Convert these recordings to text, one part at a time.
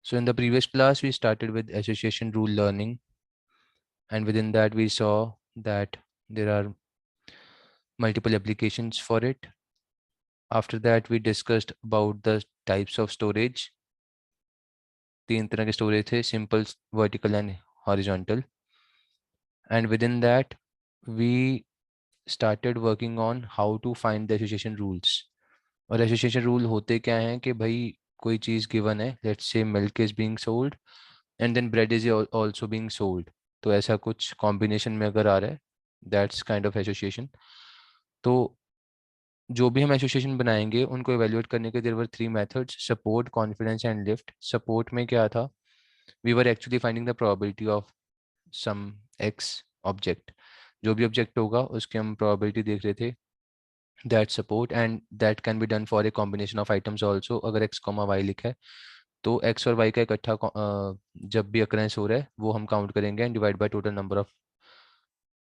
So in the previous class, we started with association rule learning, and within that we saw that there are multiple applications for it. After that, we discussed about the types of storage. तीन तरह के storage थे, simple, vertical and horizontal. And within that, we started working on how to find the association rules. और association rule होते क्या हैं कि भाई कोई चीज़ given है, let's say milk is being sold and then bread is also being sold. तो ऐसा कुछ combination में अगर आ रहा है, that's kind of association. तो जो भी हम एसोसिएशन बनाएंगे उनको एवेल्युएट करने के there were three methods, support, confidence and lift. Support में क्या था, we were actually finding the probability of some X object. जो भी ऑब्जेक्ट होगा उसकी हम प्रोबेबिलिटी देख रहे थे. That support and that can be done for a combination of items also. अगर एक्स कॉमा वाई लिखा है तो एक्स और वाई का इकट्ठा जब भी अकरेंस हो रहा है वो हम काउंट करेंगे and divide by total number of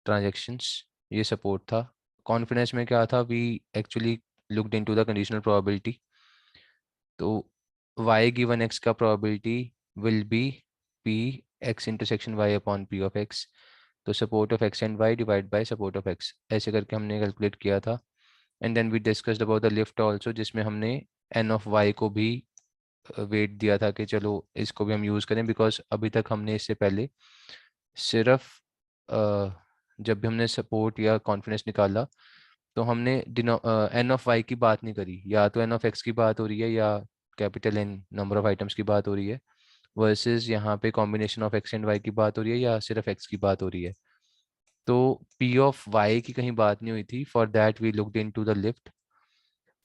transactions. ये सपोर्ट था. कॉन्फिडेंस में क्या था, we actually looked into the conditional probability. तो y गिवन x का probability will be p x intersection y upon p of x. तो support of x and y divide by support of x, ऐसे करके हमने calculate किया था. And then we discussed about the lift also, जिसमें हमने n of y को भी वेट दिया था कि चलो इसको भी हम यूज़ करें, बिकॉज अभी तक हमने इससे पहले सिर्फ जब भी हमने सपोर्ट या कॉन्फिडेंस निकाला तो हमने एन ऑफ वाई की बात नहीं करी. या तो एन ऑफ एक्स की बात हो रही है या capital N number of items की बात हो रही है, वर्सेस यहाँ पे combination of X and Y की बात हो रही है या सिर्फ एक्स की बात हो रही है. तो पी ऑफ वाई की कहीं बात नहीं हुई थी. For that we looked into the lift.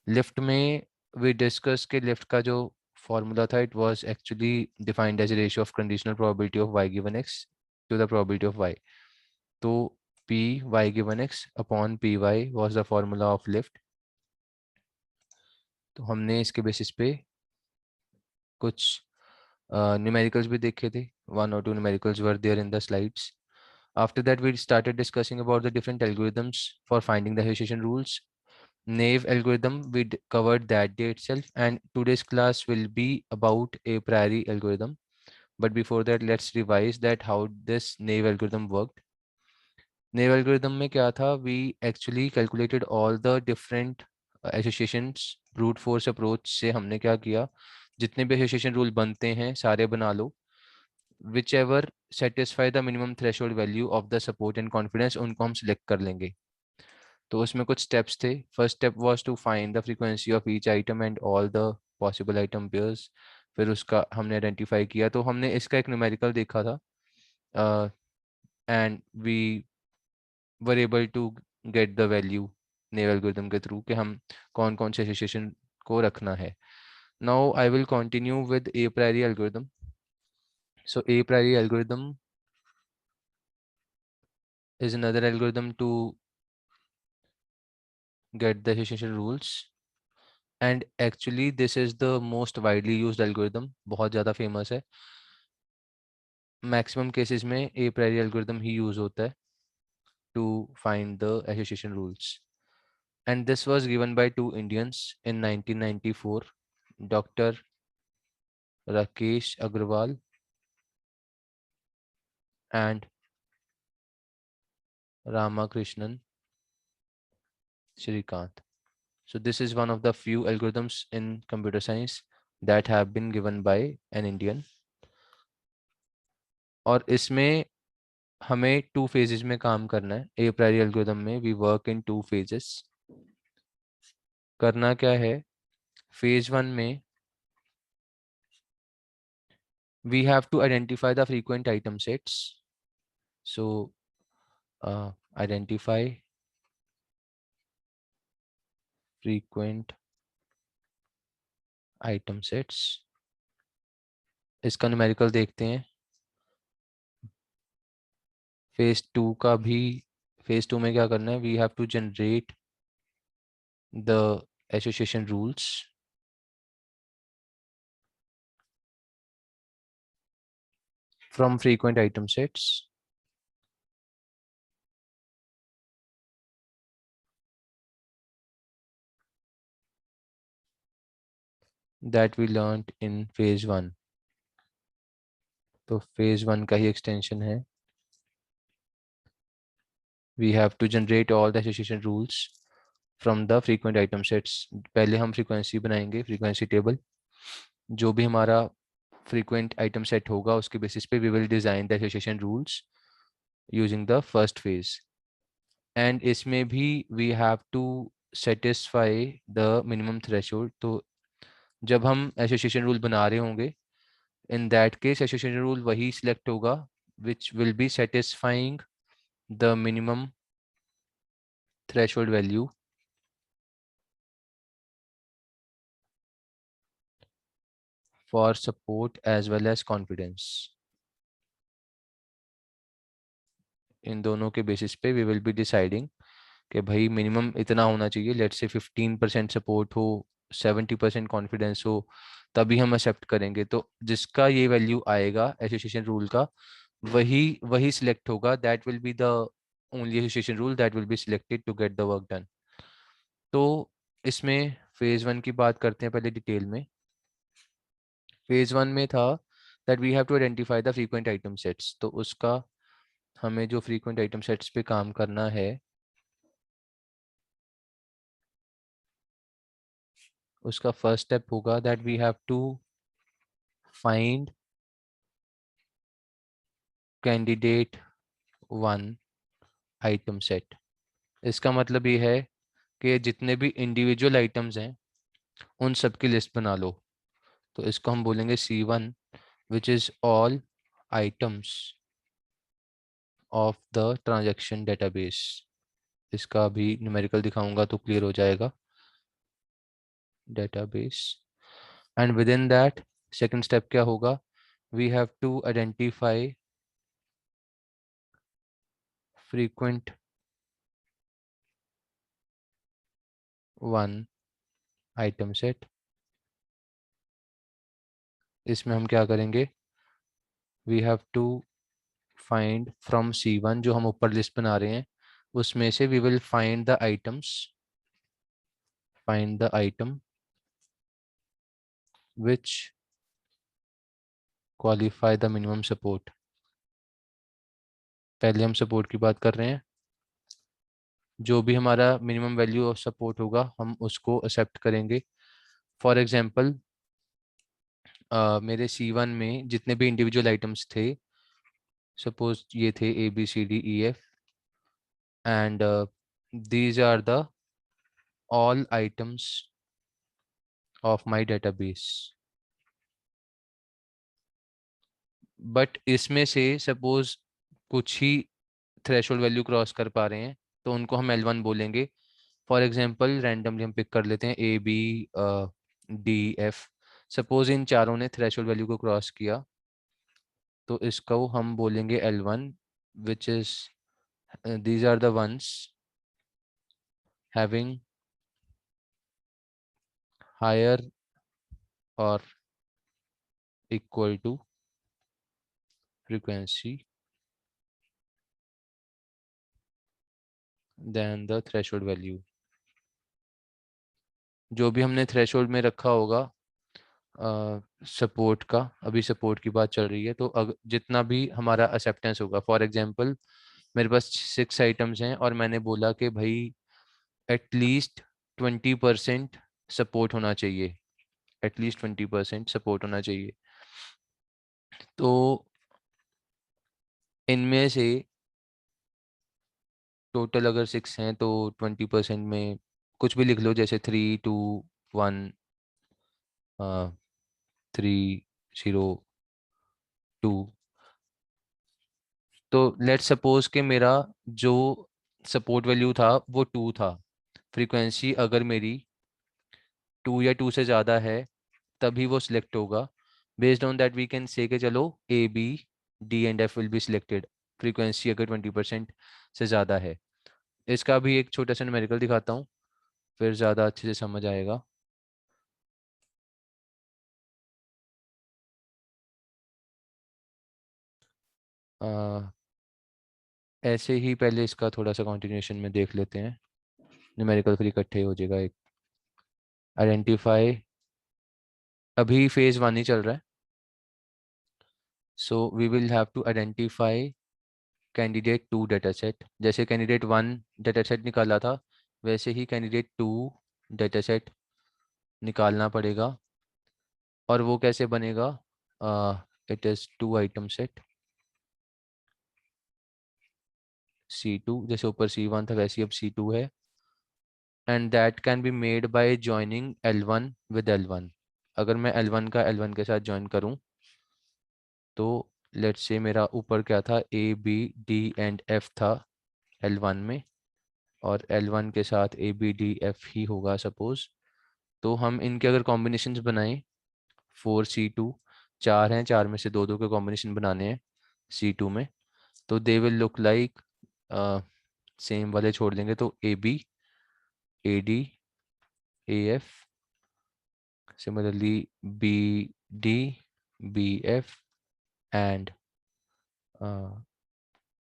Lift में वी डिस्कस के लिफ्ट का जो फॉर्मूला था, it was actually defined as ratio of conditional probability of Y given X to the probability of Y. तो P Y given X upon P Y was the formula of lift. तो हमने इसके basis पे कुछ numericals भी देखे थे. One और two numericals were there in the slides. After that, we started discussing about the different algorithms for finding the association rules. Naive algorithm, we covered that day itself, and today's class will be about a priori algorithm. But before that, let's revise that how this naive algorithm worked. Naive algorithm में क्या था, we actually calculated all the different associations. Brute force approach से हमने क्या किया, जितने भी association rule बनते हैं सारे बना लो. Whichever satisfy the minimum threshold value of the support and confidence, उनको हम select कर लेंगे. तो उसमें कुछ steps थे. First step was to find the frequency of each item and all the possible item pairs. फिर उसका हमने identify किया. तो हमने इसका एक numerical देखा था, and we were able to get the value naive algorithm के थ्रू कि हम कौन कौन से association को रखना है. Now I will continue with a priori algorithm. So a priori algorithm is another algorithm to get the association rules, and actually this is the most widely used algorithm. बहुत ज़्यादा famous है. Maximum cases में a priori algorithm he use होता है to find the association rules. And this was given by two Indians in 1994, Dr. Rakesh Agrawal and Ramakrishnan Shrikant. So this is one of the few algorithms in computer science that have been given by an Indian. और इसमें हमें two phases में काम करना है. ए priori algorithm में we work in two phases. करना क्या है, फेज वन में we have to identify the frequent item sets. So identify frequent item sets. इसका न्यूमेरिकल देखते हैं. फेज टू का भी, फेज टू में क्या करना है, we have to generate the association rules. From frequent item sets. that we learned in phase 1. तो फेज 1 का ही एक्सटेंशन है। We have to generate all the association rules from the frequent item sets. पहले हम frequency बनाएंगे, frequency table. जो भी हमारा फ्रीक्वेंट आइटम सेट होगा उसके बेसिस पे we will design the association rules using the first phase. And इसमें भी we have to satisfy the minimum threshold. तो जब हम एसोसिएशन रूल बना रहे होंगे, in that case association rule वही सिलेक्ट होगा which will be satisfying the minimum threshold value for support as well as confidence. इन दोनों के बेसिस पे वी विल बी डिसाइडिंग कि भाई मिनिमम इतना होना चाहिए। लेट्स से 15% सपोर्ट हो, 70% कॉन्फिडेंस हो, तभी हम एक्सेप्ट करेंगे। तो जिसका ये वैल्यू आएगा एसोसिएशन रूल का, वही वही सिलेक्ट होगा। That will be the only association rule that will be selected to get the work done. तो इसमें फेज 1 की बात करते हैं पहले डिटेल में। फेज 1 में था that we have to identify the frequent item sets. तो उसका हमें जो फ्रीक्वेंट आइटम सेट्स पे काम करना है, उसका फर्स्ट स्टेप होगा that we have to find candidate 1 item set. इसका मतलब ये है कि जितने भी इंडिविजुअल आइटम्स हैं उन सब की लिस्ट बना लो। तो इसको हम बोलेंगे C1 which is all items of the transaction database. इसका भी न्यूमेरिकल दिखाऊंगा तो क्लियर हो जाएगा। Database and with in that second step क्या होगा, we have to identify frequent 1 item set. इसमें हम क्या करेंगे, we have to find from C1, जो हम ऊपर लिस्ट बना रहे हैं उसमें से we will find the items, find the item which qualify the minimum support. पहले हम सपोर्ट की बात कर रहे हैं। जो भी हमारा मिनिमम वैल्यू ऑफ सपोर्ट होगा हम उसको एक्सेप्ट करेंगे। फॉर एग्जांपल मेरे C1 में जितने भी इंडिविजुअल आइटम्स थे, सपोज ये थे ABCDEF and these are the all items of my database। But इसमें से सपोज कुछ ही थ्रेशोल्ड वैल्यू क्रॉस कर पा रहे हैं तो उनको हम L1 बोलेंगे। फॉर एग्जांपल रैंडमली हम पिक कर लेते हैं ABDF। सपोज इन चारों ने थ्रेशोल्ड वैल्यू को क्रॉस किया तो इसको हम बोलेंगे L1 which is these are the ones having higher or equal to frequency than the threshold value। जो भी हमने थ्रेशोल्ड में रखा होगा सपोर्ट का, अभी सपोर्ट की बात चल रही है, तो जितना भी हमारा एक्सेप्टेंस होगा, फॉर एग्जांपल मेरे पास 6 आइटम्स हैं और मैंने बोला कि भाई एटलीस्ट 20% सपोर्ट होना चाहिए, एटलीस्ट 20% सपोर्ट होना चाहिए। तो इनमें से टोटल अगर 6 हैं तो 20% में कुछ भी लिख लो, जैसे 3 2 1 3 0 2। तो लेट्स सपोज कि मेरा जो सपोर्ट वैल्यू था वो 2 था। फ्रीक्वेंसी अगर मेरी 2 या 2 से ज़्यादा है तभी वो सिलेक्ट होगा। Based on that we can say कि चलो ABD and F will be selected, frequency अगर 20% से ज़्यादा है। इसका भी एक छोटा सा न्यूमेरिकल दिखाता हूँ, फिर ज़्यादा अच्छे से समझ आएगा। ऐसे ही पहले इसका थोड़ा सा कंटिन्यूएशन में देख लेते हैं, न्यूमेरिकल फिर इकट्ठे हो जाएगा एक। आइडेंटिफाई, अभी फेज 1 ही चल रहा है। So we will have to identify candidate 2 data set. जैसे कैंडिडेट 1 डेटा सेट निकाला था, वैसे ही कैंडिडेट 2 डेटा सेट निकालना पड़ेगा। और वो कैसे बनेगा? It is 2 item set C2, जैसे ऊपर C1 था वैसे ही अब C2 है। And that can be made by joining L1 with L1। अगर मैं L1 का L1 के साथ ज्वाइन करूं तो लेट्स से मेरा ऊपर क्या था, A B D and F था L1 में, और L1 के साथ A B D F ही होगा सपोज। तो हम इनके अगर कॉम्बिनेशंस बनाएं 4C2, चार हैं, चार में से दो दो के कॉम्बिनेशन बनाने हैं C2 में, तो they will look like, same वाले छोड़ देंगे तो AB AD AF, similarly BD BF and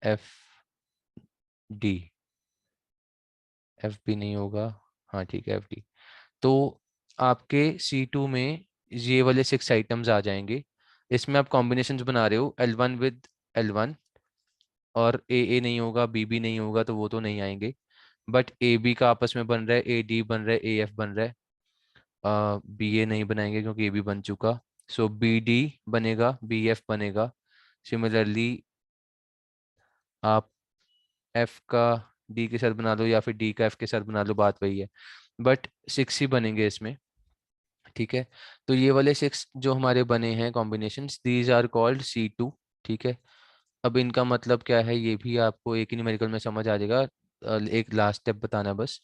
FD। FB नहीं होगा, हाँ ठीक है FD। तो आपके C2 में ये वाले 6 आइटम्स आ जाएंगे। इसमें आप कॉम्बिनेशंस बना रहे हो L1 विद L1, और AA नहीं होगा, BB नहीं होगा, तो वो तो नहीं आएंगे। बट AB का आपस में बन रहा है, AD बन रहा है, AF बन रहा है। BA नहीं बनाएंगे क्योंकि AB बन चुका। सो BD बनेगा, BF बनेगा। सिमिलरली आप F का D के साथ बना लो या फिर D का F के साथ बना लो, बात वही है। बट 6 ही बनेंगे इसमें, ठीक है। तो ये वाले 6 जो हमारे बने हैं combinations, these are called C2, ठीक है। अब इनका मतलब क्या है ये भी आपको एक ही न्यूमेरिकल में समझ आ जाएगा। एक लास्ट स्टेप बताना बस।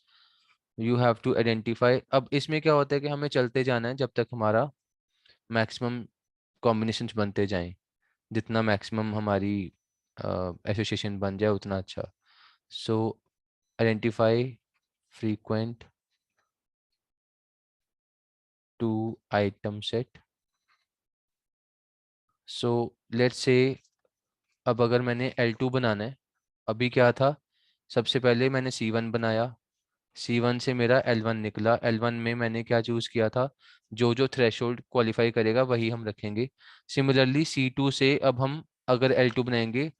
You have to identify. अब इसमें क्या होता है कि हमें चलते जाना है जब तक हमारा मैक्सिमम कॉम्बिनेशंस बनते जाएं। जितना मैक्सिमम हमारी एसोसिएशन बन जाए उतना अच्छा। So identify frequent two item set. So let's say अब अगर मैंने L2 बनाना है, अभी क्या था, सबसे पहले मैंने C1 बनाया, C1 से मेरा L1 निकला। L1 में मैंने क्या चूज़ किया था, जो जो थ्रेशोल्ड क्वालिफाई करेगा वही हम रखेंगे। सिमिलरली C2 से अब हम अगर L2 बनाएंगे,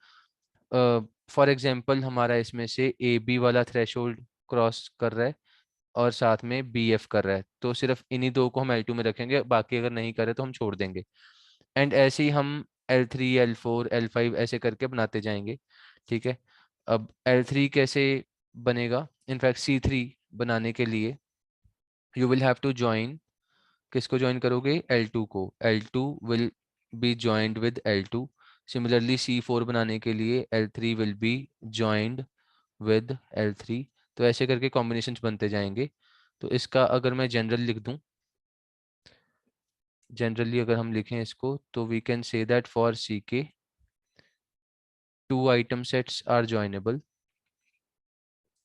फॉर एग्जांपल हमारा इसमें से AB वाला थ्रेशोल्ड क्रॉस कर रहा है और साथ में BF कर रहा है, तो सिर्फ इन्हीं दो को हम L2 में रखेंगे, बाकी अगर नहीं करे तो हम छोड़ देंगे। एंड ऐसे ही हम L3 L4 L5 ऐसे करके बनाते जाएंगे, ठीक है। अब L3 कैसे बनेगा? इनफैक्ट C3 बनाने के लिए you will have to join, किसको ज्वाइन करोगे? L2 को। L2 will be joined with L2। Similarly C4 बनाने के लिए L3 will be joined with L3। तो ऐसे करके कॉम्बिनेशंस बनते जाएंगे। तो इसका अगर मैं जनरल लिख दूं, जनरली अगर हम लिखें इसको, तो we can say that for CK 2 item sets are joinable.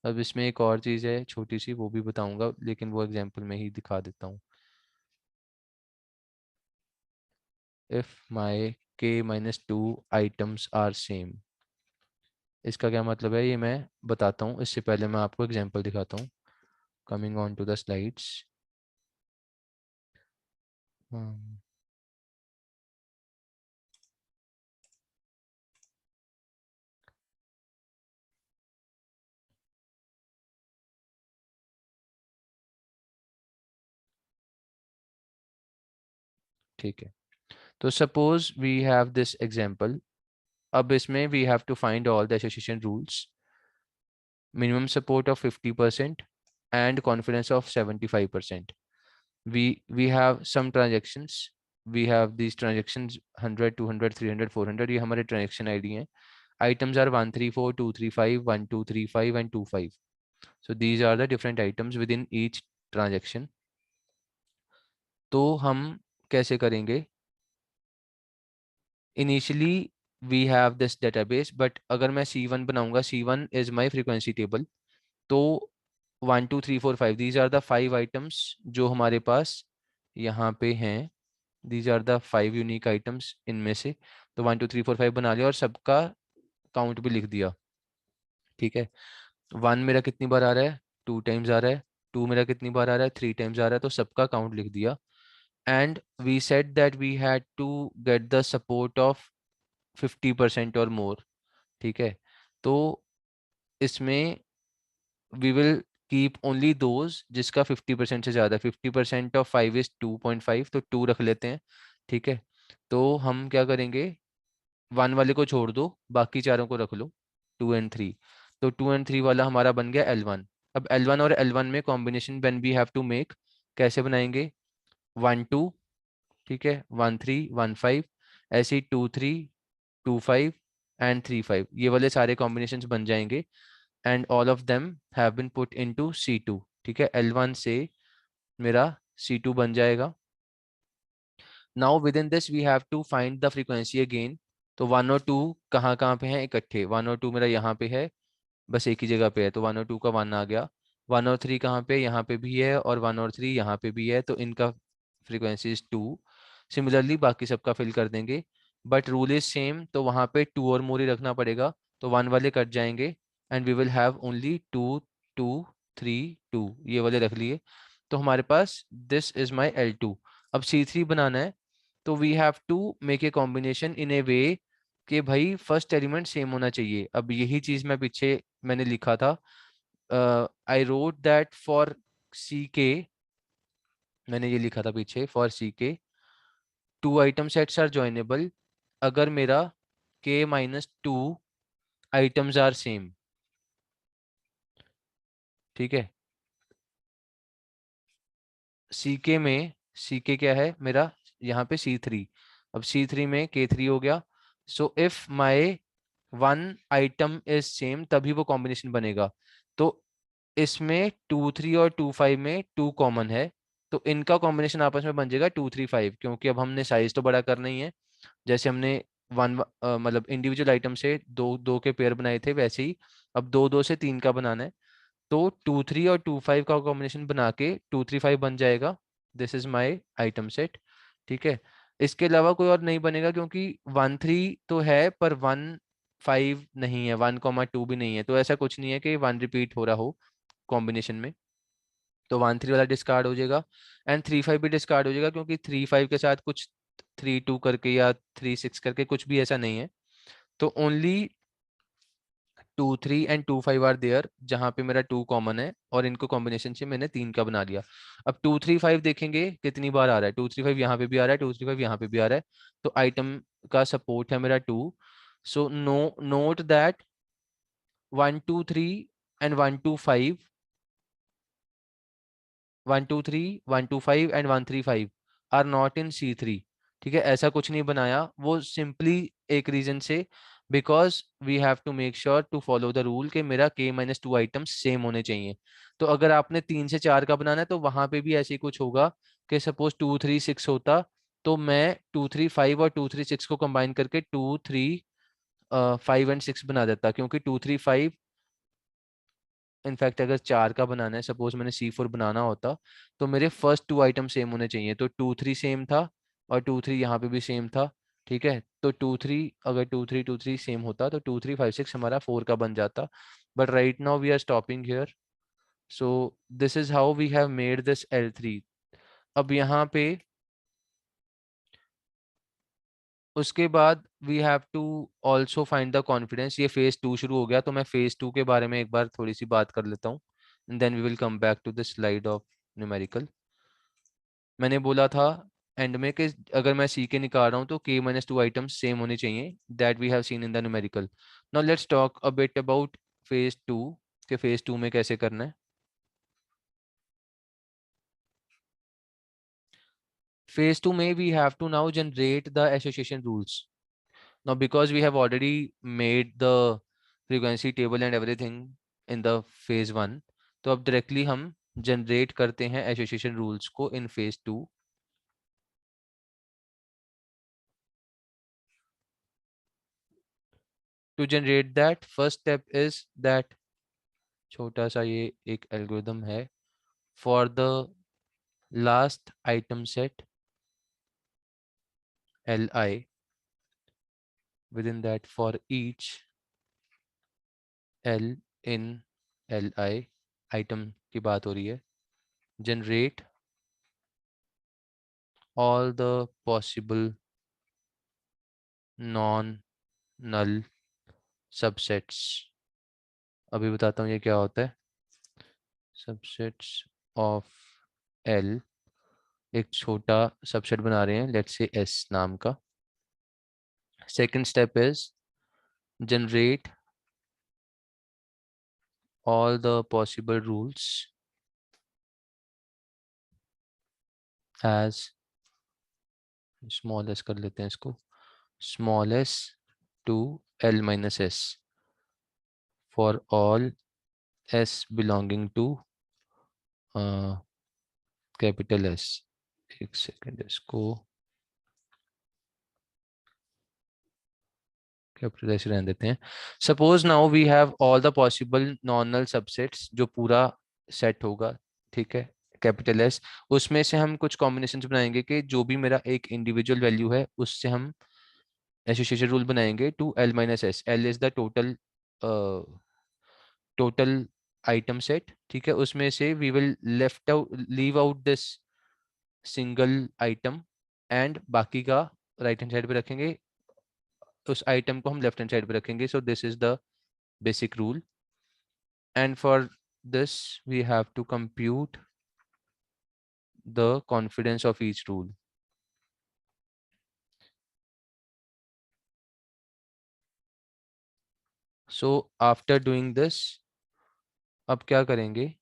अब इसमें एक और चीज़ है छोटी सी, वो भी बताऊंगा, लेकिन वो एग्जांपल में ही दिखा देता हूँ। If my K-2 items are same, इसका क्या मतलब है ये मैं बताता हूँ। इससे पहले मैं आपको एग्जांपल दिखाता हूँ। Coming on to the slides. ठीक है, तो suppose we have this example. अब इसमें we have to find all the association rules. Minimum support of 50% and confidence of 75%. We have some transactions, we have these transactions 100 200 300 400, ये हमारे transaction ID हैं। Items are 134 235 1235 and 25। So these are the different items within each transaction। तो हम कैसे करेंगे? Initially we have this database, but अगर मैं C1 बनाऊंगा, C1 is my frequency table। तो 1 2 3 4 5, दीज आर द 5 आइटम्स जो हमारे पास यहाँ पे हैं। These are the 5 unique items इनमें से। तो 1 2 3 4 5 बना लिया और सबका काउंट भी लिख दिया, ठीक है। 1 मेरा कितनी बार आ रहा है? 2 टाइम्स आ रहा है। 2 मेरा कितनी बार आ रहा है? 3 टाइम्स आ रहा है। तो सबका काउंट लिख दिया। And we said that we had to get the support of 50% और मोर, ठीक है। तो इसमें we will keep only those जिसका 50% से ज़्यादा, 50% ऑफ 5 इज 2.5, तो 2 रख लेते हैं, ठीक है। तो हम क्या करेंगे, 1 वाले को छोड़ दो, बाकी चारों को रख लो, 2 एंड 3। तो 2 एंड 3 वाला हमारा बन गया L1। अब L1 और L1 में combination when we have to make, कैसे बनाएंगे, 1 2, ठीक है, 1 3 1 5, ऐसे ही 2 3 2 5 एंड 3 5, ये वाले सारे कॉम्बिनेशंस बन जाएंगे and all of them have been put into C2, ठीक है। L1 से मेरा C2 बन जाएगा। Now within this we have to find the frequency again. तो 1 और 2 कहाँ कहाँ पे हैं इकट्ठे, 1 और 2 मेरा यहाँ पे है, बस एक ही जगह पे है, तो 1 और 2 का 1 आ गया। 1 और 3 कहाँ पे, यहाँ पे भी है, और 1 और 3 यहाँ पे भी है, तो इनका फ्रीक्वेंसी इज 2। सिमिलरली बाकी सबका फिल कर देंगे, बट रूल इज सेम, तो वहाँ पे 2 और मोर ही रखना पड़ेगा, तो 1 वाले कट जाएंगे and we will have only 2 2 3 2, ये वाले रख लिए। तो हमारे पास दिस इज माई L2। अब C3 बनाना है, तो we have to make a combination in a way कि भाई फर्स्ट एलिमेंट सेम होना चाहिए। अब यही चीज मैं पीछे मैंने लिखा था, आई रोट दैट फॉर सी के, मैंने ये लिखा था पीछे, फॉर सी के 2 आइटम सेट्स आर जॉइनेबल अगर मेरा k-2 आइटम्स आर सेम, ठीक है। ck में ck क्या है मेरा, यहाँ पे C3, अब C3 में K3 हो गया। So if my 1 item is same तभी वो कॉम्बिनेशन बनेगा। तो इसमें 2 3 और 2 5 में 2 कॉमन है, तो इनका कॉम्बिनेशन आपस में बन जाएगा 2 3 5, क्योंकि अब हमने साइज तो बड़ा करना ही है। जैसे हमने मतलब इंडिविजुअल आइटम से दो दो के पेयर बनाए थे, वैसे ही अब 2 2 से 3 का बनाना है। तो 2 3 और 2 5 का कॉम्बिनेशन बना के 2 3 5 बन जाएगा। This is my item set, ठीक है। इसके अलावा कोई और नहीं बनेगा, क्योंकि 1 3 तो है पर 1 5 नहीं है, 1 2 भी नहीं है, तो ऐसा कुछ नहीं है कि 1 रिपीट हो रहा हो कॉम्बिनेशन में। तो 1 3 वाला डिस्कार्ड हो जाएगा एंड 3 5 भी डिस्कार्ड हो जाएगा, क्योंकि 3 5 के साथ कुछ 3 2 करके या 3 6 करके कुछ भी ऐसा नहीं है। तो ओनली 2 3 एंड 2 5 आर देयर, जहां पे मेरा 2 कॉमन है, और इनको कॉम्बिनेशन से मैंने 3 का बना दिया। अब 2 3 5 देखेंगे कितनी बार आ रहा है, 2 3 5 यहाँ पे भी आ रहा है, 2 3 5 यहाँ पे भी आ रहा है, तो आइटम का सपोर्ट है मेरा 2। So no note that 1 2 3 and 1 2 5, 1 2 3 1 2 5 and 1 3 5 are not in C3, ठीक है। ऐसा कुछ नहीं बनाया, वो सिंपली एक रीजन से, because we have to make sure to follow the rule कि मेरा k-2 आइटम्स सेम होने चाहिए। तो अगर आपने 3 से 4 का बनाना है, तो वहां पे भी ऐसे ही कुछ होगा कि सपोज 2 3 6 होता, तो मैं 2 3 5 और 2 3 6 को कंबाइन करके 2 3 5 एंड 6 बना देता, क्योंकि 2 3 5, इनफैक्ट अगर 4 का बनाना है, सपोज मैंने C4 बनाना होता, तो मेरे फर्स्ट 2 आइटम सेम होने चाहिए, तो 2 3 सेम था और 2 3 यहाँ पे भी सेम था, ठीक है। तो 2 3, अगर 2 3 सेम होता तो 2 3 5 6 हमारा 4 का बन जाता, but right now we are stopping here. So this is how we have made this L3। अब यहाँ पे उसके बाद we have to also find the confidence. ये फेज 2 शुरू हो गया, तो मैं फेज 2 के बारे में एक बार थोड़ी सी बात कर लेता हूँ, then we will come back to the slide of numerical. मैंने बोला था एंड में कि अगर मैं सी के निकाल रहा हूँ तो k-2 आइटम्स सेम होने चाहिए, that we have seen in the numerical. Now let's talk a bit about phase 2, कि फेज 2 में कैसे करना है। Phase 2 may we have to now generate the association rules. Now because we have already made the frequency table and everything in the phase 1, तो अब directly हम generate करते हैं association rules को in phase 2। To generate that, first step is that छोटा सा ये एक algorithm है for the last item set Li, within that for each L in Li, item की बात हो रही है, generate all the possible non null subsets. अभी बताता हूँ ये क्या होता है। सबसेट्स ऑफ एल, एक छोटा सबसेट बना रहे हैं, लेट्स से एस नाम का। Second step is generate all the possible rules as small s कर लेते हैं इसको, small s to l minus s for all s belonging to capital S। एक सेकेंड, इसको कैपिटल S रहने देते हैं। Suppose now we have all the possible non null subsets, जो पूरा सेट होगा, ठीक है, कैपिटल एस। उसमें से हम कुछ कॉम्बिनेशंस बनाएंगे कि जो भी मेरा एक इंडिविजुअल वैल्यू है उससे हम एसोसिएशन रूल बनाएंगे to L minus S. L is the total total item set, ठीक है। उसमें से we will left out leave out this single item and बाकी का राइट हैंड साइड पे रखेंगे, उस आइटम को हम लेफ्ट हैंड साइड पे रखेंगे। सो this is the basic rule, and for this we have to compute the confidence of each rule. So after doing this, अब क्या करेंगे,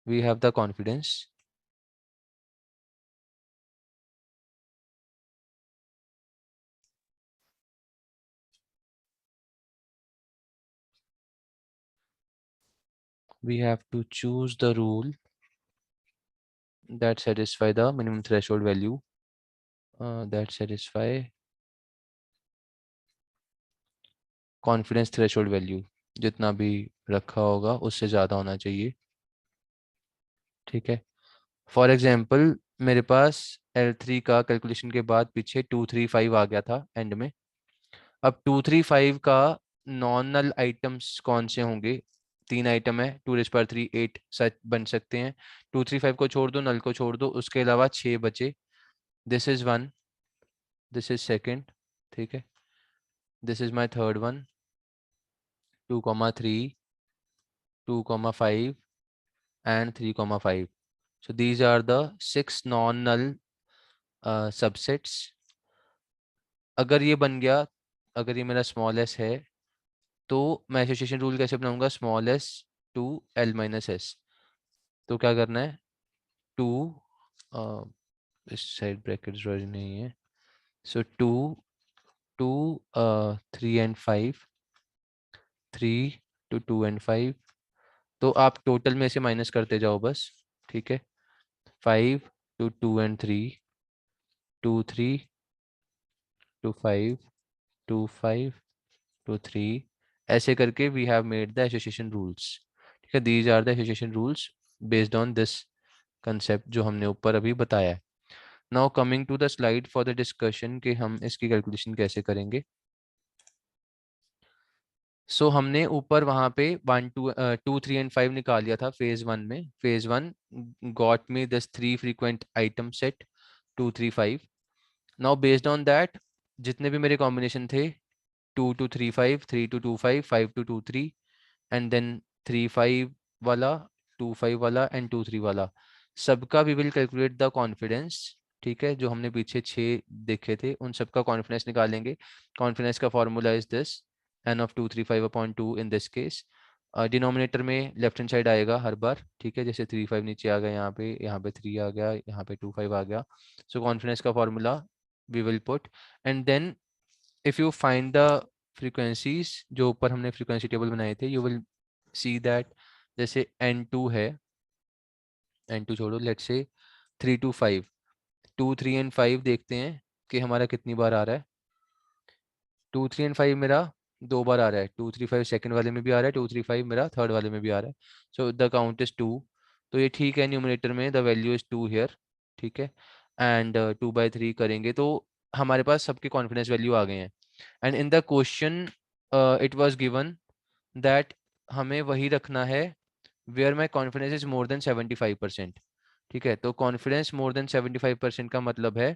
we have the confidence, we have to choose the rule that satisfy the minimum threshold value, that satisfy confidence threshold value, जितना भी रखा होगा उससे ज़्यादा होना चाहिए, ठीक है। फॉर एग्जाम्पल मेरे पास L3 का कैलकुलेशन के बाद पीछे 235 आ गया था एंड में। अब 235 का नॉन नल आइटम्स कौन से होंगे, तीन आइटम है, 2⁻³ 8 सच बन सकते हैं। 235 को छोड़ दो, नल को छोड़ दो, उसके अलावा 6 बचे। This is one, this is second, ठीक है, this is my third one, 2,3, 2,5 and 3,5. So these are the 6 non-null subsets. अगर ये बन गया, अगर ये मेरा स्मॉल एस है, तो मैं एसोसिएशन रूल कैसे बनाऊंगा, small S to L minus S. तो क्या करना है, टू, इस साइड ब्रैकेट जरूरी नहीं है, सो to, to, 3 and 5, 3 to 2 and 5। तो आप टोटल में से माइनस करते जाओ बस, ठीक है। 5 to 2 and 3, 2 3 to 5, 2 5 to 3, ऐसे करके we have made the association rules, ठीक है। These are the association rules based on this concept जो हमने ऊपर अभी बताया है। Now coming to the slide for the discussion कि हम इसकी कैलकुलेशन कैसे करेंगे। सो हमने ऊपर वहां पे 1 2 2 3 and 5 निकाल लिया था फेज वन में। Phase one got me this 3 frequent item set 2 3 5। Now based on that जितने भी मेरे कॉम्बिनेशन थे, 2 to 3 5, 3 to 2 5, 5 to 2 3, and then 3 5 वाला, 2 5 वाला एंड 2 3 वाला, सबका we will calculate the confidence, ठीक है। जो हमने पीछे 6 देखे थे उन सबका कॉन्फिडेंस निकालेंगे। कॉन्फिडेंस का formula is this, n(2 3 5)/2 in this case. Denominator में लेफ्ट हैंड साइड आएगा हर बार, ठीक है। जैसे 3 5 नीचे आ गया, यहाँ पे 3 आ गया, यहाँ पे 2 5 आ गया। सो कॉन्फिडेंस का formula we will put, and then if you find the frequencies जो ऊपर हमने फ्रीक्वेंसी टेबल बनाए थे, यू विल सी दैट जैसे n2 है, n2 छोड़ो, लेट्स से 3 to 5, 2 3 and 5 देखते हैं कि हमारा कितनी बार आ रहा है। 2 3 and 5 मेरा 2 बार आ रहा है, 2 3 5 सेकंड वाले में भी आ रहा है, 2 3 5 मेरा थर्ड वाले में भी आ रहा है। So the count is 2। तो ये ठीक है, न्यूमरेटर में द वैल्यू इज 2 हियर, ठीक है। एंड 2/3 करेंगे तो हमारे पास सबके कॉन्फिडेंस वैल्यू आ गए हैं। And in the question it was given that हमें वही रखना है where my confidence is more than 75%, ठीक है। तो कॉन्फिडेंस मोर देन 75% का मतलब है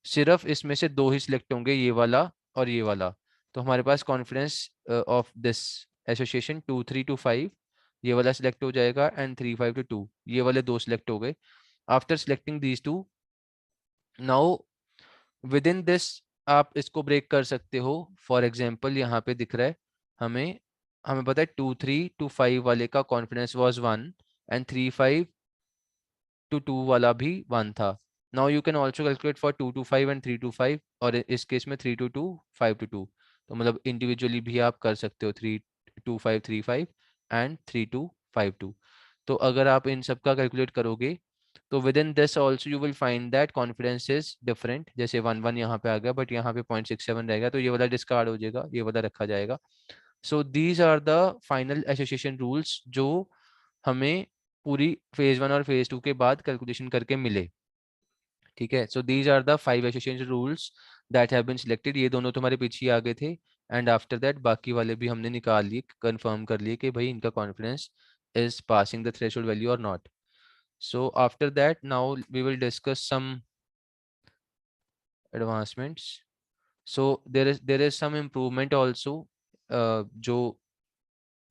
सिर्फ इसमें से दो ही सिलेक्ट होंगे, ये वाला और ये वाला। तो हमारे पास confidence of this association 2 3 to 5 ये वाला सिलेक्ट हो जाएगा, एंड 3 5 to 2 ये वाले दो सिलेक्ट हो गए. After selecting these two, now within this आप इसको ब्रेक कर सकते हो. फॉर एग्जाम्पल यहाँ पे दिख रहा है हमें हमें पता है 2 3 to 5 वाले का कॉन्फिडेंस वॉज 1 एंड 3 5 to 2 वाला भी 1 था. Now you can also calculate for 2 to 5 and 3 to 5, और इस केस में 3 to 2 5 to 2. तो मतलब इंडिविजुअली भी आप कर सकते हो 3 2 5 3 5 एंड 3 2 5 2. तो अगर आप इन सब का कैलकुलेट करोगे तो with in this also you will find that confidence is different. जैसे 1 1 यहाँ पे आ गया, बट यहाँ पे 0.67 रहेगा, तो ये वाला डिस्कार्ड हो जाएगा, ये वाला रखा जाएगा. So these are the final association rules जो हमें पूरी फेज 1 और फेज 2 के बाद कैलकुलेशन करके मिले. ठीक है. So these are the 5 association rules that have been selected. ये दोनों तुम्हारे पीछे आ गए थे, एंड आफ्टर दैट बाकी वाले भी हमने निकाल लिए, कंफर्म कर लिए कि भाई इनका confidence is passing the threshold value or not. So after that, now we will discuss some advancements. So there is some improvement also, जो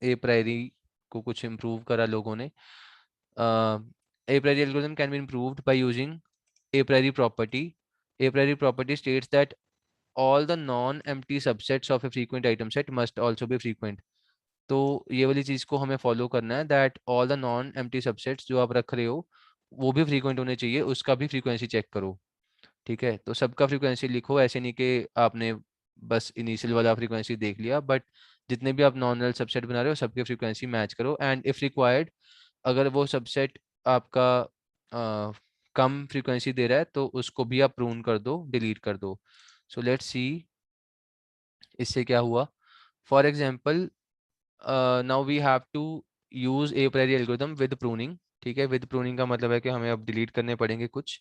a priori को कुछ improve करा लोगों ने. A priori algorithm can be improved by using a priori property. A priori property states that all the non-empty subsets of a frequent item set must also be frequent. तो ये वाली चीज को हमें फॉलो करना है, that all the non empty subsets जो आप रख रहे हो वो भी फ्रीक्वेंट होने चाहिए, उसका भी फ्रीक्वेंसी चेक करो. ठीक है. तो सबका फ्रीक्वेंसी लिखो, ऐसे नहीं कि आपने बस इनिशियल वाला फ्रीक्वेंसी देख लिया, बट जितने भी आप नॉन नल सबसेट बना रहे हो सबके फ्रीक्वेंसी मैच करो. एंड इफ रिक्वायर्ड, अगर वो सबसेट आपका कम फ्रीक्वेंसी दे रहा है तो उसको भी आप प्रून कर दो, डिलीट कर दो. सो लेट्स सी इससे क्या हुआ. For example, now we have to use A priori algorithm with pruning. ठीक है. विद प्रूनिंग का मतलब है कि हमें अब डिलीट करने पड़ेंगे कुछ.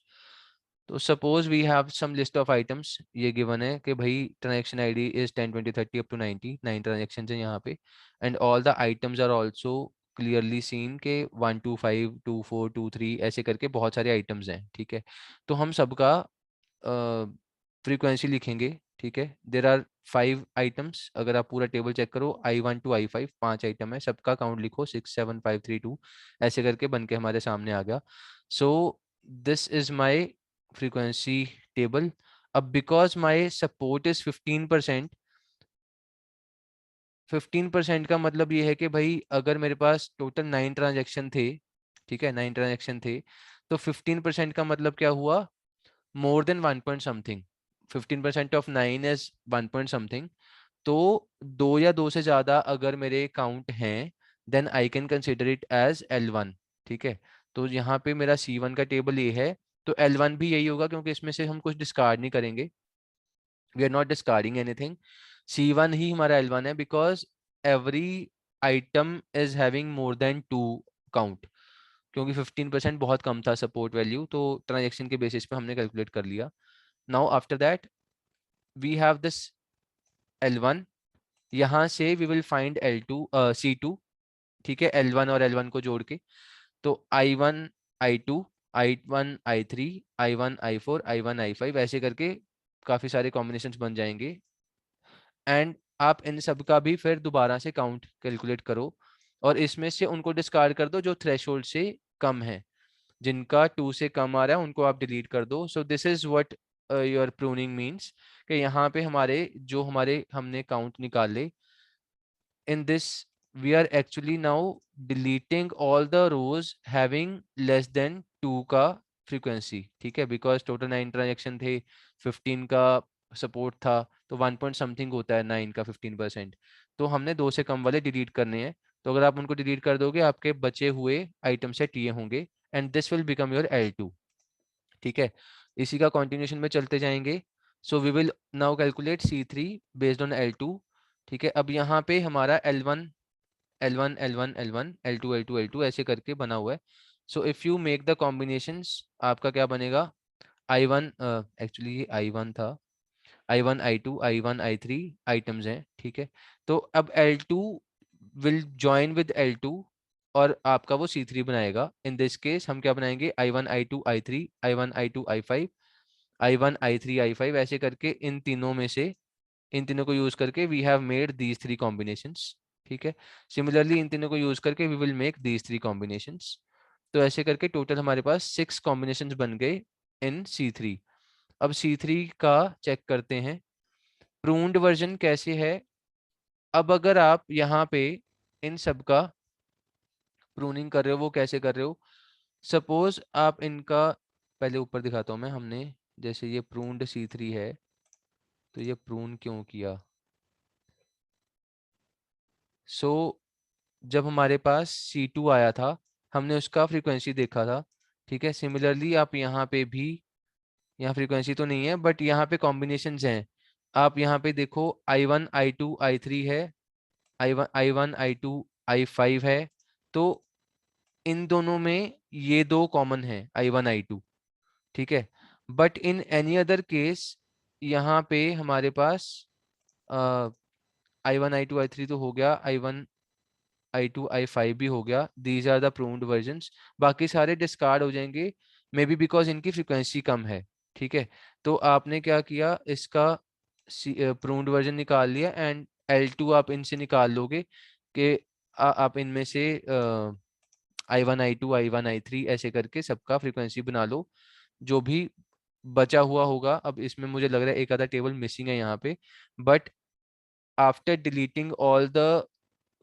तो suppose we have some list of items. ये गिवन है कि भाई transaction ID is 10 20 30 up to 90, 9 transaction है यहाँ पे, and all the items are also clearly seen के 1 2 5 2 4 2 3 ऐसे करके बहुत सारे आइटम्स हैं. ठीक है. तो हम सबका फ्रीक्वेंसी लिखेंगे. ठीक है. There are 5 items. अगर आप पूरा टेबल चेक करो, I1 to I5 5 आइटम है, सबका काउंट लिखो 6 7 5 3 2 ऐसे करके बन के हमारे सामने आ गया. सो this is my frequency table. अब बिकॉज माई सपोर्ट इज 15%, 15% का मतलब ये है कि भाई अगर मेरे पास टोटल 9 ट्रांजेक्शन थे, ठीक है, 9 ट्रांजेक्शन थे, तो 15% का मतलब क्या हुआ, more than 1 point something. 15% of 9 is 1 point something. तो दो या दो से ज्यादा अगर मेरे काउंट हैं, then I can consider it as L1. ठीक है. तो यहाँ पे मेरा C1 का टेबल ये है, तो L1 भी यही होगा, क्योंकि इसमें से हम कुछ डिस्कार्ड नहीं करेंगे. We are not discarding anything. C1 ही हमारा L1 है, because every item is having more than 2 count. क्योंकि 15% बहुत कम था सपोर्ट वैल्यू, तो ट्रांजेक्शन के बेसिस पे हमने कैलकुलेट कर लिया. Now after that we have this L1. यहाँ से we will find L2 C2. ठीक है. L1 और L1 को जोड़ के, तो I1 I2 I1 I3 I1 I4 I1 I5 ऐसे करके काफी सारे कॉम्बिनेशंस बन जाएंगे. एंड आप इन सब का भी फिर दोबारा से काउंट कैलकुलेट करो, और इसमें से उनको डिस्कार्ड कर दो जो थ्रेशोल्ड से कम है. जिनका 2 से कम आ रहा है उनको आप डिलीट कर दो. सो this is what your pruning means, कि यहाँ पे हमारे हमने काउंट निकाले. In this, we are actually now deleting all the rows having less than 2 का frequency. ठीक है. Because total 9 transaction थे, 15 का support था, तो 1 point something होता है 9 का 15%. तो हमने 2 से कम वाले डिलीट करने हैं. तो अगर आप उनको डिलीट कर दोगे, आपके बचे हुए आइटम सेट ये होंगे, and this will become your L2. ठीक है. इसी का कंटिन्यूशन में चलते जाएंगे. So we will now calculate C3 based on L2. ठीक है. अब यहाँ पे हमारा L1 L1 L1 L1 L2 L2 L2 ऐसे करके बना हुआ है. So if you make the combinations, आपका क्या बनेगा, I1 एक्चुअली ये I1 था, I1 I2 I1 I3 items हैं. ठीक है. तो अब L2 will join with L2 और आपका वो C3 बनाएगा. इन दिस केस हम क्या बनाएंगे, I1 I2 I3 I1 I2 I5 I1 I3 I5 ऐसे करके इन तीनों में से इन तीनों को यूज करके we have made these 3 combinations, ठीक है। सिमिलरली इन तीनों को यूज करके we will make these 3 combinations. तो ऐसे करके टोटल हमारे पास 6 कॉम्बिनेशंस बन गए इन C3। अब C3 का चेक करते हैं प्रून्ड वर्जन कैसे है। अब अगर आप यहाँ पे इन सब का प्रूनिंग कर रहे हो, वो कैसे कर रहे हो, सपोज आप इनका, पहले ऊपर दिखाता हूँ मैं, हमने जैसे ये प्रून्ड C3 है तो ये प्रून क्यों किया। जब हमारे पास C2 आया था हमने उसका फ्रीक्वेंसी देखा था, ठीक है। सिमिलरली आप यहाँ पे भी, यहाँ फ्रीक्वेंसी तो नहीं है बट यहाँ पे कॉम्बिनेशंस हैं। आप यहाँ पे देखो I1 I2 I3 है, I1 I2 I5 है। तो इन दोनों में ये दो कॉमन है I1 I2, ठीक है। But in any other case यहाँ पे हमारे पास I1 I2 I3 तो हो गया, I1 I2 I5 भी हो गया, these are the pruned versions. बाकी सारे डिस्कार्ड हो जाएंगे, मे बी बिकॉज इनकी फ्रिक्वेंसी कम है, ठीक है। तो आपने क्या किया, इसका प्रूव्ड वर्जन निकाल लिया एंड L2 आप इनसे निकाल लोगे कि आप इनमें से I1 I2 I1 I3 ऐसे करके सबका फ्रीक्वेंसी बना लो। जो भी बचा हुआ होगा, अब इसमें मुझे लग रहा है एक आधा टेबल मिसिंग है यहाँ पे, but after deleting all the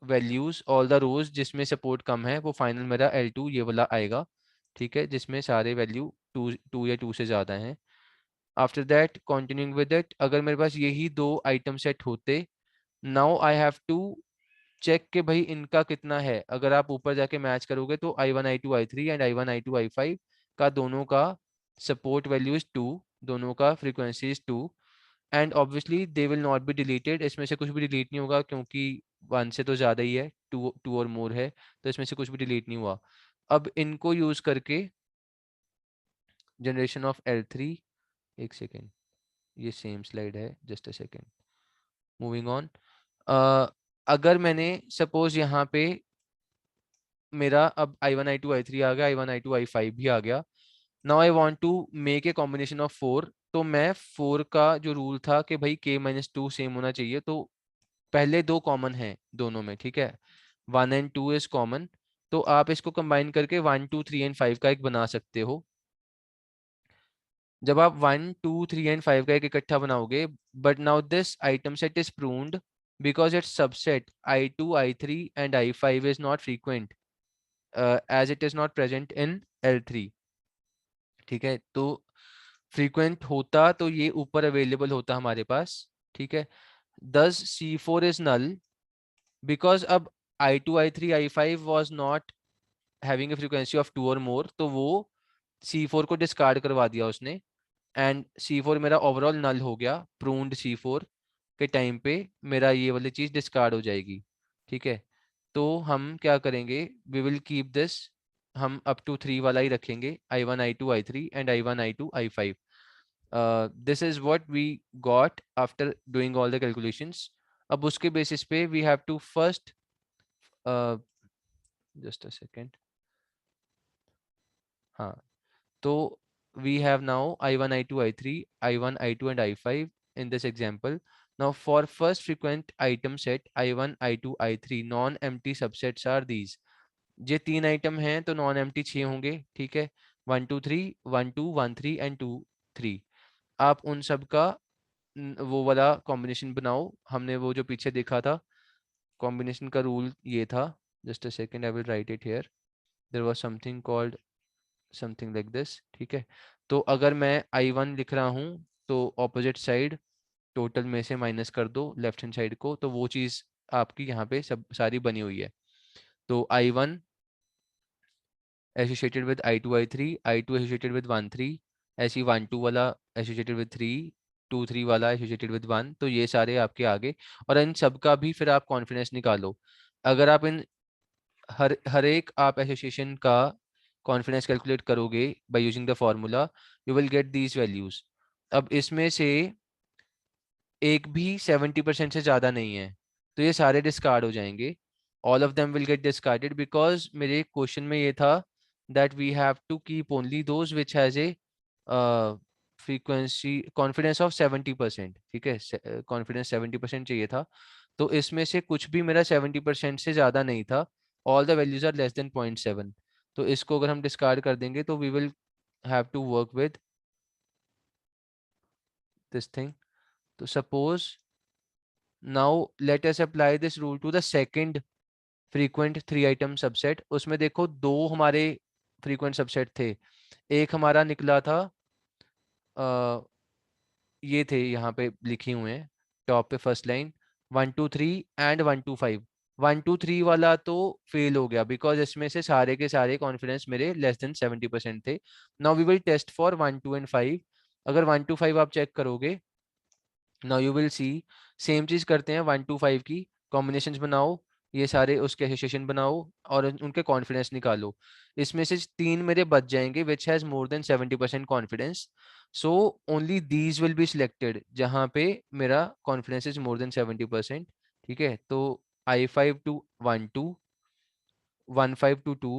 values, all the rows जिसमें सपोर्ट कम है, वो फाइनल मेरा L2 ये वाला आएगा, ठीक है, जिसमें सारे वैल्यू 2 या 2 से ज़्यादा हैं। After that continuing with it, अगर मेरे पास यही दो आइटम सेट होते, now I have to check के भाई इनका कितना है। अगर आप ऊपर जाके मैच करोगे तो I1 I2 I3 and I1 I2 I5 का दोनों का सपोर्ट वैल्यू इज 2, दोनों का frequency is 2 and obviously they will not be deleted. इसमें से कुछ भी डिलीट नहीं होगा क्योंकि 1 से तो ज़्यादा ही है, 2 और मोर है, तो इसमें से कुछ भी डिलीट नहीं हुआ। अब इनको यूज़ करके जनरेशन ऑफ L3, एक सेकेंड, ये सेम स्लाइड है, just a second, moving on. अगर मैंने सपोज यहाँ पे मेरा अब I1 I2 I3 आ गया, I1 I2 I5 भी आ गया, now I want to make a combination of 4। तो मैं 4 का जो रूल था कि भाई K-2 सेम होना चाहिए, तो पहले दो कॉमन हैं दोनों में, ठीक है, 1 एंड 2 इज कॉमन। तो आप इसको कंबाइन करके 1 2 3 एंड 5 का एक बना सकते हो। जब आप 1 2 3 एंड 5 का एक इकट्ठा बनाओगे, but now this item set is pruned because its subset I2 I3 and I5 is not frequent as it is not present in L3, ठीक है। तो फ्रीक्वेंट होता तो ये ऊपर अवेलेबल होता हमारे पास, ठीक है। दस C4 इज नल बिकॉज अब I2 I3 I5 was not having a frequency of 2 or more, तो वो C4 को डिस्कार्ड करवा दिया उसने एंड C4 मेरा ओवरऑल नल हो गया। प्रून्ड C4 के टाइम पे मेरा ये वाली चीज डिस्कार्ड हो जाएगी, ठीक है। तो हम क्या करेंगे, वी विल कीप दिस, हम अप टू 3 वाला ही रखेंगे, I1 I2 I3 and I1 I2 I5। this is what we got after doing all the calculations। अब उसके बेसिस पे we have to first just a second, हाँ, तो we have now I1 I2 I3 I1 I2 and I5 in this example। now for first frequent item set I1 I2 I3 non empty subsets are these। ये 3 item हैं तो non empty 6 होंगे, ठीक है, 1 2 3 1 2 1 3 and 2 3। आप उन सब का वो वाला कॉम्बिनेशन बनाओ, हमने वो जो पीछे देखा था कॉम्बिनेशन का रूल ये था, just a second I will write it here, there was something called something like this, ठीक है। तो अगर मैं I1 लिख रहा हूँ तो ऑपोजिट साइड टोटल में से माइनस कर दो लेफ्ट हैंड साइड को, तो वो चीज़ आपकी यहाँ पे सब सारी बनी हुई है। तो I1 associated with I2 I3 I2 associated with 1 3, ऐसी 1 2 वाला associated with 3 2 3 वाला associated with 1, तो ये सारे आपके आगे। और इन सब का भी फिर आप कॉन्फिडेंस निकालो। अगर आप इन हर एक आप एसोसिएशन का कॉन्फिडेंस कैलकुलेट करोगे by using the formula, you will get these values. अब इसमें से एक भी 70% से ज़्यादा नहीं है, तो ये सारे डिस्कार्ड हो जाएंगे। All of them will get discarded because मेरे क्वेश्चन में ये था that we have to keep only those which has a frequency confidence of 70%, ठीक है, कॉन्फिडेंस 70% चाहिए था, तो इसमें से कुछ भी मेरा 70% से ज़्यादा नहीं था, all the values are less than 0.7, तो इसको अगर हम डिस्कार्ड कर देंगे तो we will have to work with this thing. तो suppose now let us apply this rule to the second frequent 3 item subset. उसमें देखो दो हमारे फ्रीक्वेंट सबसेट थे, एक हमारा निकला था ये थे यहाँ पे लिखे हुए हैं टॉप पे फर्स्ट लाइन 1 2 3 एंड 1 2 5. 1 2 3 वाला तो फेल हो गया बिकॉज इसमें से सारे के सारे कॉन्फिडेंस मेरे लेस देन 70% थे. Now we will test for 1 2 and 5. अगर 1 2 5 आप चेक करोगे, now you will see same चीज करते हैं 1 2 5 की कॉम्बिनेशंस बनाओ, ये सारे उसके एसोसिएशन बनाओ और उनके कॉन्फिडेंस निकालो. इसमें से 3 मेरे बच जाएंगे which has more than 70% confidence. So only these will be selected जहाँ पे मेरा कॉन्फिडेंस इज मोर देन 70%. ठीक है, तो I5 to 1 2, 1 5 to 2,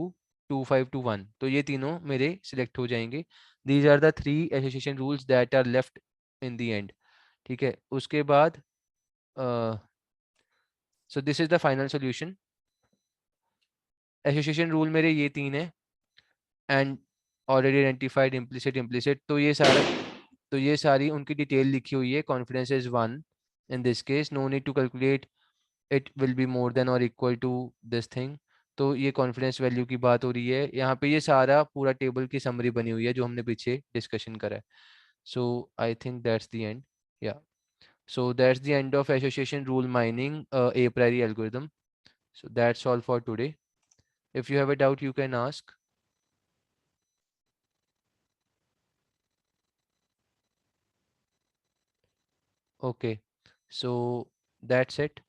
2 5 to 1, तो ये तीनों मेरे सिलेक्ट हो जाएंगे. These are the 3 association rules that are left in the end. ठीक है, उसके बाद so this is the final solution. Association rule मेरे ये 3 है and already identified implicit implicit, तो ये सारी उनकी डिटेल लिखी हुई है. Confidence is 1 in this case, no need to calculate, it will be more than और इक्वल टू दिस थिंग. तो ये कॉन्फिडेंस वैल्यू की बात हो रही है यहाँ पे. ये सारा पूरा टेबल की समरी बनी हुई है जो हमने पीछे डिस्कशन करा है. So I think that's the end. Yeah so that's the end of association rule mining a priori algorithm. So that's all for today. If you have a doubt you can ask. Okay, so that's it.